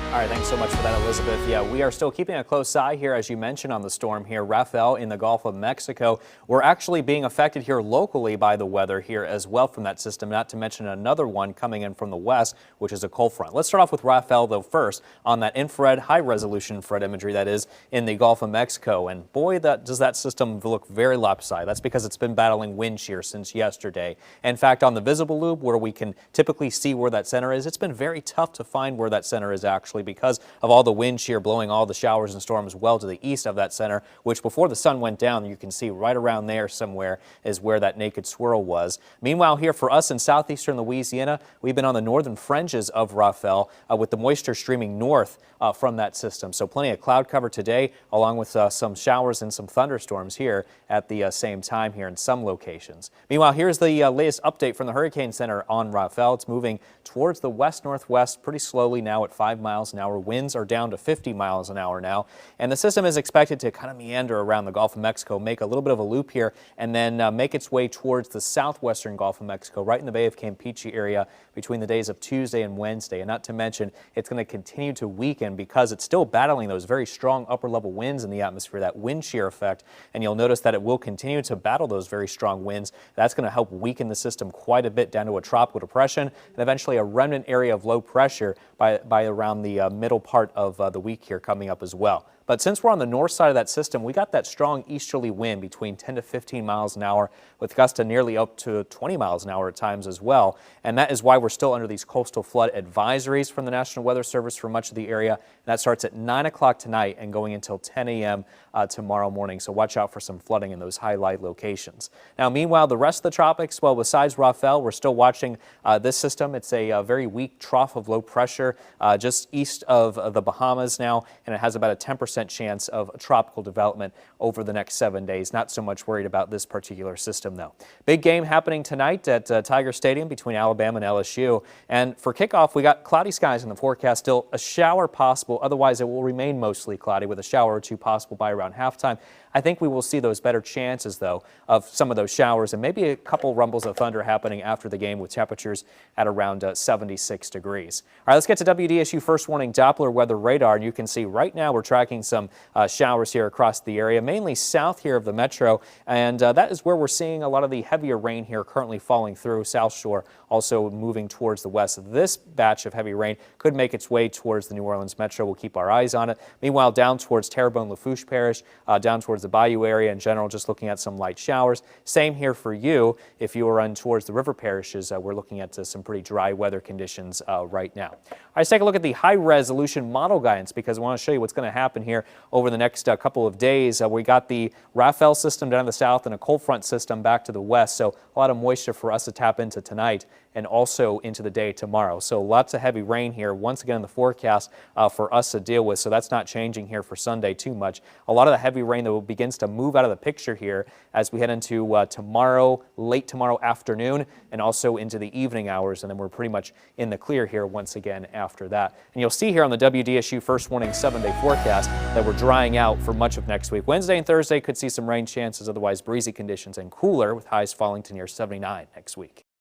All right, thanks so much for that, Elizabeth. Yeah, we are still keeping a close eye here, as you mentioned, on the storm here, Rafael in the Gulf of Mexico. We're actually being affected here locally by the weather here as well from that system, not to mention another one coming in from the west, which is a cold front. Let's start off with Rafael, though, first on that infrared, high-resolution infrared imagery that is in the Gulf of Mexico. And boy, does that system look very lopsided. That's because it's been battling wind shear since yesterday. In fact, on the visible loop, where we can typically see where that center is, it's been very tough to find where that center is actually, because of all the wind shear blowing all the showers and storms well to the east of that center, which before the sun went down, you can see right around there somewhere is where that naked swirl was. Meanwhile, here for us in southeastern Louisiana, we've been on the northern fringes of Rafael with the moisture streaming north from that system. So plenty of cloud cover today, along with some showers and some thunderstorms here at the same time here in some locations. Meanwhile, here's the latest update from the Hurricane Center on Rafael. It's moving towards the west-northwest pretty slowly now at 5 miles an hour. Winds are down to 50 miles an hour now, and the system is expected to kind of meander around the Gulf of Mexico, make a little bit of a loop here, and then make its way towards the southwestern Gulf of Mexico, right in the Bay of Campeche area between the days of Tuesday and Wednesday. And not to mention, it's going to continue to weaken because it's still battling those very strong upper-level winds in the atmosphere, that wind shear effect, and you'll notice that it will continue to battle those very strong winds. That's going to help weaken the system quite a bit down to a tropical depression and eventually a remnant area of low pressure by around the middle part of the week here coming up as well. But since we're on the north side of that system, we got that strong easterly wind between 10 to 15 miles an hour with gusts to nearly up to 20 miles an hour at times as well. And that is why we're still under these coastal flood advisories from the National Weather Service for much of the area. And that starts at 9 o'clock tonight and going until 10 a.m. Tomorrow morning. So watch out for some flooding in those highlight locations. Now, meanwhile, the rest of the tropics, well, besides Rafael, we're still watching this system. It's a very weak trough of low pressure just east of the Bahamas now, and it has about a 10% chance of tropical development over the next 7 days. Not so much worried about this particular system, though. Big game happening tonight at Tiger Stadium between Alabama and LSU. And for kickoff, we got cloudy skies in the forecast. Still a shower possible. Otherwise, it will remain mostly cloudy with a shower or two possible by around halftime. I think we will see those better chances, though, of some of those showers and maybe a couple rumbles of thunder happening after the game with temperatures at around 76 degrees. All right, let's get to WDSU First Warning Doppler weather radar. And you can see right now we're tracking some showers here across the area, mainly south here of the metro. And that is where we're seeing a lot of the heavier rain here currently falling through. South Shore also moving towards the west. This batch of heavy rain could make its way towards the New Orleans metro. We'll keep our eyes on it. Meanwhile, down towards Terrebonne, Lafourche Parish, down towards the Bayou area in general, just looking at some light showers. Same here for you. If you are on towards the river parishes, we're looking at some pretty dry weather conditions right now. All right, let's take a look at the high-resolution model guidance because I want to show you what's going to happen here over the next couple of days. We got the Rafael system down to the south and a cold front system back to the west, so a lot of moisture for us to tap into tonight and also into the day tomorrow. So lots of heavy rain here once again in the forecast for us to deal with, so that's not changing here for Sunday too much. A lot of the heavy rain that begins to move out of the picture here as we head into tomorrow, late tomorrow afternoon, and also into the evening hours, and then we're pretty much in the clear here once again after that. And you'll see here on the WDSU First Warning 7-day forecast that we're drying out for much of next week. Wednesday and Thursday could see some rain chances, otherwise breezy conditions and cooler with highs falling to near 79 next week.